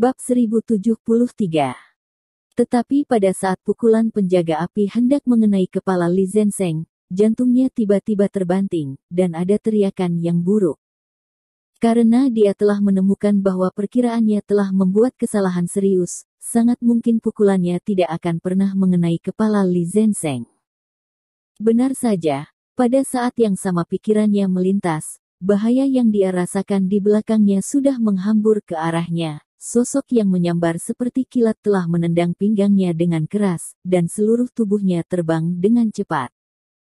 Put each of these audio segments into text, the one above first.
Bab 1073. Tetapi pada saat pukulan penjaga api hendak mengenai kepala Li Zenseng, jantungnya tiba-tiba terbanting, dan ada teriakan yang buruk. Karena dia telah menemukan bahwa perkiraannya telah membuat kesalahan serius, sangat mungkin pukulannya tidak akan pernah mengenai kepala Li Zenseng. Benar saja, pada saat yang sama pikirannya melintas, bahaya yang dia rasakan di belakangnya sudah menghambur ke arahnya. Sosok yang menyambar seperti kilat telah menendang pinggangnya dengan keras, dan seluruh tubuhnya terbang dengan cepat.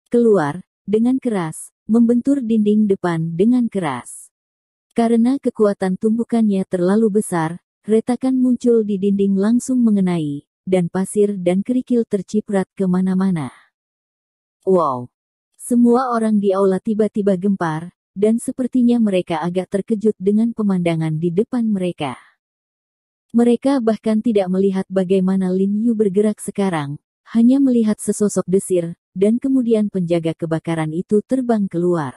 Keluar, dengan keras, membentur dinding depan dengan keras. Karena kekuatan tumbukannya terlalu besar, retakan muncul di dinding langsung mengenai, dan pasir dan kerikil terciprat kemana-mana. Wow! Semua orang di aula tiba-tiba gempar, dan sepertinya mereka agak terkejut dengan pemandangan di depan mereka. Mereka bahkan tidak melihat bagaimana Lin Yu bergerak sekarang, hanya melihat sesosok desir, dan kemudian penjaga kebakaran itu terbang keluar.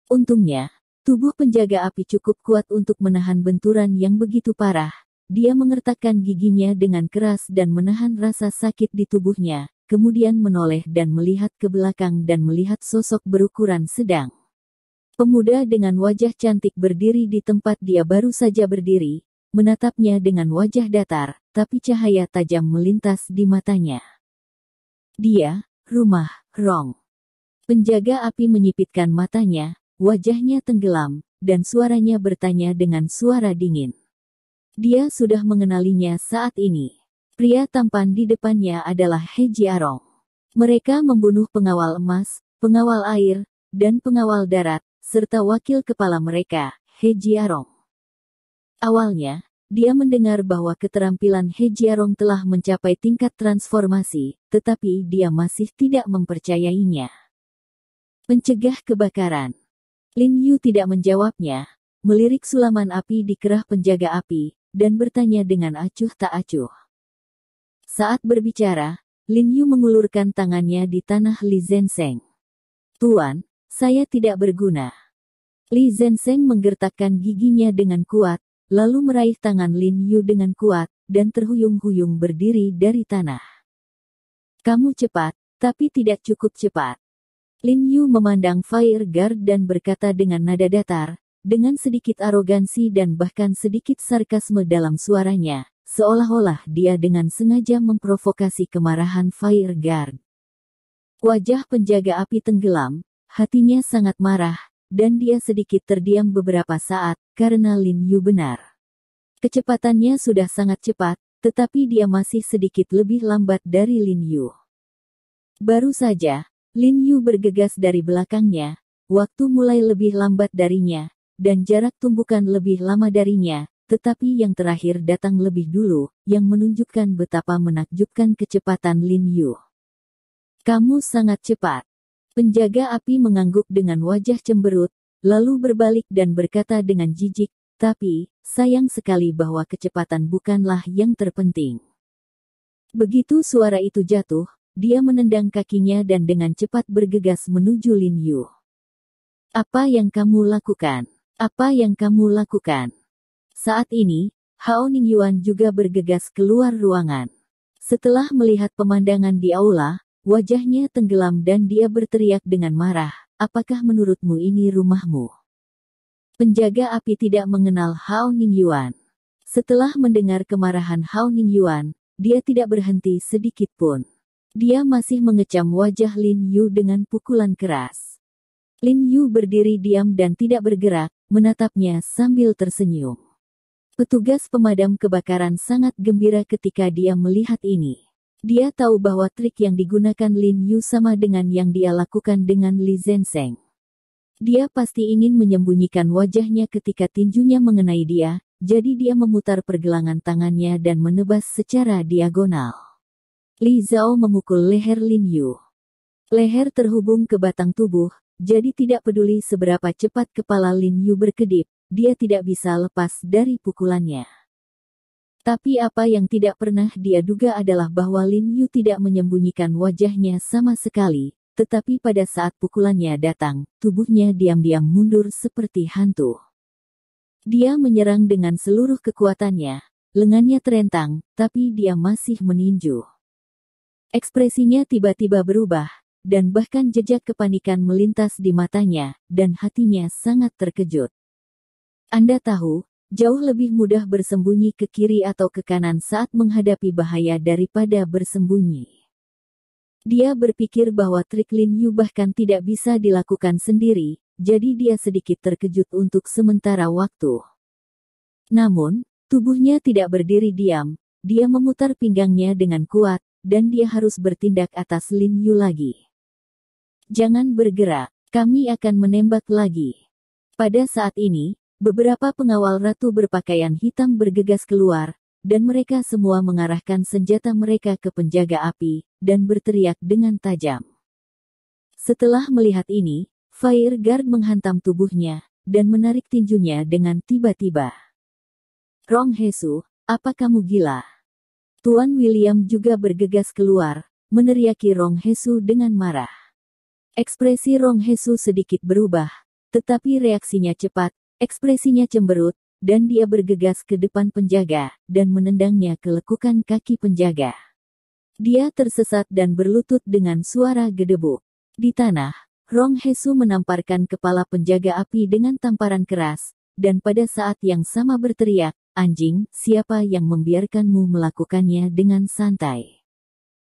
Untungnya, tubuh penjaga api cukup kuat untuk menahan benturan yang begitu parah. Dia mengertakkan giginya dengan keras dan menahan rasa sakit di tubuhnya, kemudian menoleh dan melihat ke belakang dan melihat sosok berukuran sedang. Pemuda dengan wajah cantik berdiri di tempat dia baru saja berdiri, menatapnya dengan wajah datar, tapi cahaya tajam melintas di matanya. Dia, Rumah, Rong. Penjaga api menyipitkan matanya, wajahnya tenggelam, dan suaranya bertanya dengan suara dingin. Dia sudah mengenalinya saat ini. Pria tampan di depannya adalah He Jiarong. Mereka membunuh pengawal emas, pengawal air, dan pengawal darat, serta wakil kepala mereka, He Jiarong. Awalnya, dia mendengar bahwa keterampilan He Jiarong telah mencapai tingkat transformasi, tetapi dia masih tidak mempercayainya. Pencegah kebakaran. Lin Yu tidak menjawabnya, melirik sulaman api di kerah penjaga api, dan bertanya dengan acuh tak acuh. Saat berbicara, Lin Yu mengulurkan tangannya di tanah Li Zenseng. "Tuan, saya tidak berguna." Li Zenseng menggertakkan giginya dengan kuat, lalu meraih tangan Lin Yu dengan kuat, dan terhuyung-huyung berdiri dari tanah. "Kamu cepat, tapi tidak cukup cepat." Lin Yu memandang Fire Guard dan berkata dengan nada datar, dengan sedikit arogansi dan bahkan sedikit sarkasme dalam suaranya, seolah-olah dia dengan sengaja memprovokasi kemarahan Fire Guard. Wajah penjaga api tenggelam, hatinya sangat marah, dan dia sedikit terdiam beberapa saat, karena Lin Yu benar. Kecepatannya sudah sangat cepat, tetapi dia masih sedikit lebih lambat dari Lin Yu. Baru saja, Lin Yu bergegas dari belakangnya, waktu mulai lebih lambat darinya, dan jarak tumbukan lebih lama darinya, tetapi yang terakhir datang lebih dulu, yang menunjukkan betapa menakjubkan kecepatan Lin Yu. "Kamu sangat cepat." Penjaga api mengangguk dengan wajah cemberut, lalu berbalik dan berkata dengan jijik, "Tapi, sayang sekali bahwa kecepatan bukanlah yang terpenting." Begitu suara itu jatuh, dia menendang kakinya dan dengan cepat bergegas menuju Lin Yu. "Apa yang kamu lakukan? Apa yang kamu lakukan?" Saat ini, Hao Ningyuan juga bergegas keluar ruangan. Setelah melihat pemandangan di aula, wajahnya tenggelam dan dia berteriak dengan marah, "Apakah menurutmu ini rumahmu?" Penjaga api tidak mengenal Hao Ningyuan. Setelah mendengar kemarahan Hao Ningyuan, dia tidak berhenti sedikit pun. Dia masih mengecam wajah Lin Yu dengan pukulan keras. Lin Yu berdiri diam dan tidak bergerak, menatapnya sambil tersenyum. Petugas pemadam kebakaran sangat gembira ketika dia melihat ini. Dia tahu bahwa trik yang digunakan Lin Yu sama dengan yang dia lakukan dengan Li Zenseng. Dia pasti ingin menyembunyikan wajahnya ketika tinjunya mengenai dia, jadi dia memutar pergelangan tangannya dan menebas secara diagonal. Li Zhao memukul leher Lin Yu. Leher terhubung ke batang tubuh, jadi tidak peduli seberapa cepat kepala Lin Yu berkedip, dia tidak bisa lepas dari pukulannya. Tapi apa yang tidak pernah dia duga adalah bahwa Lin Yu tidak menyembunyikan wajahnya sama sekali, tetapi pada saat pukulannya datang, tubuhnya diam-diam mundur seperti hantu. Dia menyerang dengan seluruh kekuatannya, lengannya terentang, tapi dia masih meninju. Ekspresinya tiba-tiba berubah, dan bahkan jejak kepanikan melintas di matanya, dan hatinya sangat terkejut. Anda tahu, jauh lebih mudah bersembunyi ke kiri atau ke kanan saat menghadapi bahaya daripada bersembunyi. Dia berpikir bahwa trik Lin Yu bahkan tidak bisa dilakukan sendiri, jadi dia sedikit terkejut untuk sementara waktu. Namun, tubuhnya tidak berdiri diam, dia memutar pinggangnya dengan kuat, dan dia harus bertindak atas Lin Yu lagi. Jangan bergerak, kami akan menembak lagi. Pada saat ini, beberapa pengawal ratu berpakaian hitam bergegas keluar, dan mereka semua mengarahkan senjata mereka ke penjaga api, dan berteriak dengan tajam. Setelah melihat ini, Fire Guard menghantam tubuhnya, dan menarik tinjunya dengan tiba-tiba. Rong Hesu, apa kamu gila? Tuan William juga bergegas keluar, meneriaki Rong Hesu dengan marah. Ekspresi Rong Hesu sedikit berubah, tetapi reaksinya cepat, ekspresinya cemberut, dan dia bergegas ke depan penjaga, dan menendangnya ke lekukan kaki penjaga. Dia tersesat dan berlutut dengan suara gedebuk. Di tanah, Rong Hesu menamparkan kepala penjaga api dengan tamparan keras, dan pada saat yang sama berteriak, "Anjing, siapa yang membiarkanmu melakukannya dengan santai?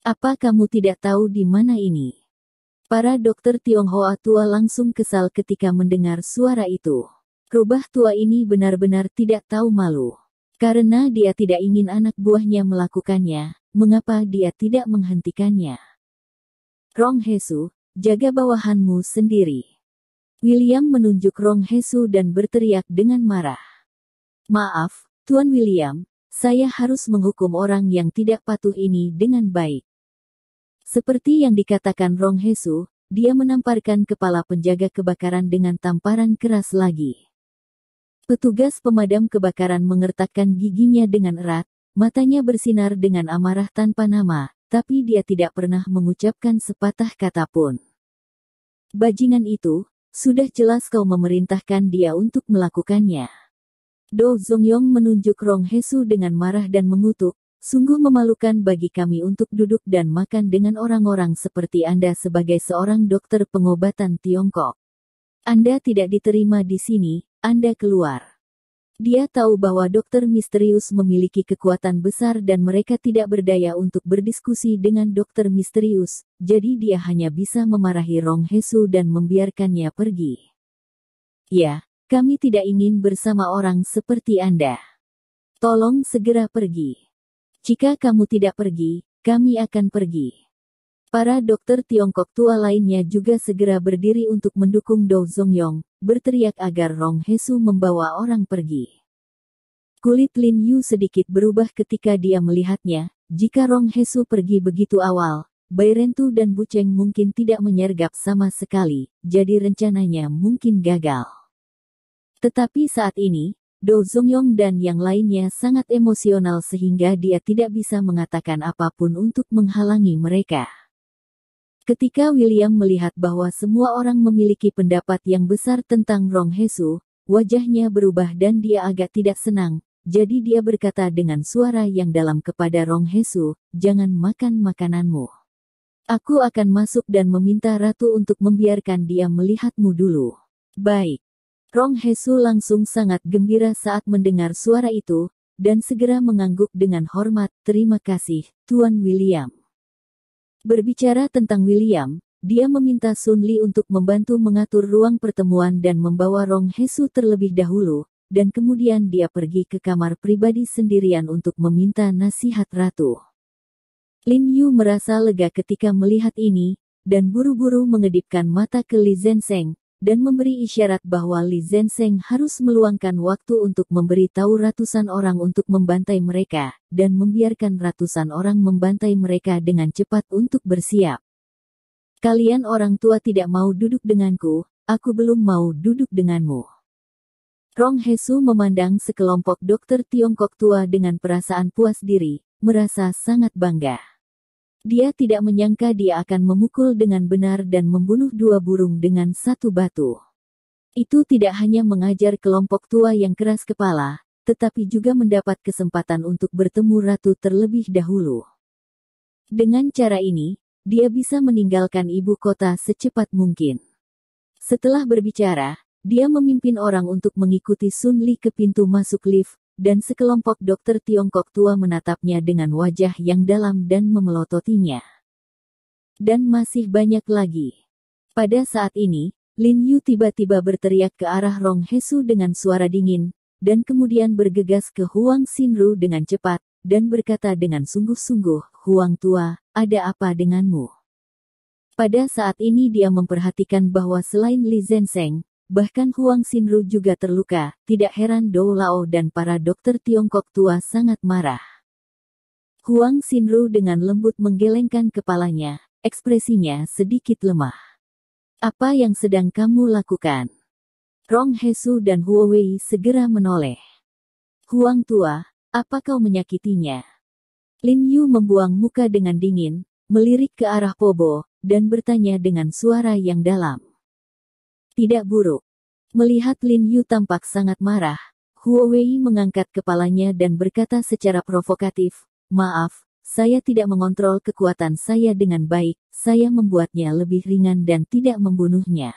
Apa kamu tidak tahu di mana ini?" Para dokter Tionghoa tua langsung kesal ketika mendengar suara itu. Rubah tua ini benar-benar tidak tahu malu. Karena dia tidak ingin anak buahnya melakukannya, mengapa dia tidak menghentikannya? Rong Hesu, jaga bawahanmu sendiri. William menunjuk Rong Hesu dan berteriak dengan marah. Maaf, Tuan William, saya harus menghukum orang yang tidak patuh ini dengan baik. Seperti yang dikatakan Rong Hesu, dia menamparkan kepala penjaga kebakaran dengan tamparan keras lagi. Petugas pemadam kebakaran mengertakkan giginya dengan erat, matanya bersinar dengan amarah tanpa nama, tapi dia tidak pernah mengucapkan sepatah kata pun. Bajingan itu, sudah jelas kau memerintahkan dia untuk melakukannya. Do Zongyong menunjuk Rong Hesu dengan marah dan mengutuk, sungguh memalukan bagi kami untuk duduk dan makan dengan orang-orang seperti Anda sebagai seorang dokter pengobatan Tiongkok. Anda tidak diterima di sini, Anda keluar. Dia tahu bahwa dokter misterius memiliki kekuatan besar dan mereka tidak berdaya untuk berdiskusi dengan dokter misterius, jadi dia hanya bisa memarahi Rong Hesu dan membiarkannya pergi. Ya, kami tidak ingin bersama orang seperti Anda. Tolong segera pergi. Jika kamu tidak pergi, kami akan pergi. Para dokter Tiongkok tua lainnya juga segera berdiri untuk mendukung Do Zongyong, berteriak agar Rong Hesu membawa orang pergi. Kulit Lin Yu sedikit berubah ketika dia melihatnya, jika Rong Hesu pergi begitu awal, Bai Rentu dan Bu Cheng mungkin tidak menyergap sama sekali, jadi rencananya mungkin gagal. Tetapi saat ini, Do Zongyong dan yang lainnya sangat emosional sehingga dia tidak bisa mengatakan apapun untuk menghalangi mereka. Ketika William melihat bahwa semua orang memiliki pendapat yang besar tentang Rong Hesu, wajahnya berubah dan dia agak tidak senang, jadi dia berkata dengan suara yang dalam kepada Rong Hesu, "Jangan makan makananmu. Aku akan masuk dan meminta ratu untuk membiarkan dia melihatmu dulu." Baik. Rong Hesu langsung sangat gembira saat mendengar suara itu, dan segera mengangguk dengan hormat, "Terima kasih, Tuan William." Berbicara tentang William, dia meminta Sun Li untuk membantu mengatur ruang pertemuan dan membawa Rong Hesu terlebih dahulu, dan kemudian dia pergi ke kamar pribadi sendirian untuk meminta nasihat ratu. Lin Yu merasa lega ketika melihat ini, dan buru-buru mengedipkan mata ke Li Zenseng, dan memberi isyarat bahwa Li Zenseng harus meluangkan waktu untuk memberi tahu ratusan orang untuk membantai mereka, dan membiarkan ratusan orang membantai mereka dengan cepat untuk bersiap. Kalian orang tua tidak mau duduk denganku, aku belum mau duduk denganmu. Rong Hesu memandang sekelompok dokter Tiongkok tua dengan perasaan puas diri, merasa sangat bangga. Dia tidak menyangka dia akan memukul dengan benar dan membunuh 2 burung dengan 1 batu. Itu tidak hanya mengajar kelompok tua yang keras kepala, tetapi juga mendapat kesempatan untuk bertemu ratu terlebih dahulu. Dengan cara ini, dia bisa meninggalkan ibu kota secepat mungkin. Setelah berbicara, dia memimpin orang untuk mengikuti Sun Li ke pintu masuk lift, dan sekelompok dokter Tiongkok tua menatapnya dengan wajah yang dalam dan memelototinya. Dan masih banyak lagi. Pada saat ini, Lin Yu tiba-tiba berteriak ke arah Rong Hesu dengan suara dingin, dan kemudian bergegas ke Huang Xinru dengan cepat, dan berkata dengan sungguh-sungguh, "Huang tua, ada apa denganmu?" Pada saat ini dia memperhatikan bahwa selain Li Zhensheng, bahkan Huang Xinru juga terluka. Tidak heran Dou Lao dan para dokter Tiongkok tua sangat marah. Huang Xinru dengan lembut menggelengkan kepalanya, ekspresinya sedikit lemah. "Apa yang sedang kamu lakukan?" Rong Hesu dan Huo Wei segera menoleh. "Huang tua, apa kau menyakitinya?" Lin Yu membuang muka dengan dingin, melirik ke arah Pobo, dan bertanya dengan suara yang dalam. "Tidak buruk." Melihat Lin Yu tampak sangat marah, Huo Wei mengangkat kepalanya dan berkata secara provokatif, "Maaf, saya tidak mengontrol kekuatan saya dengan baik, saya membuatnya lebih ringan dan tidak membunuhnya."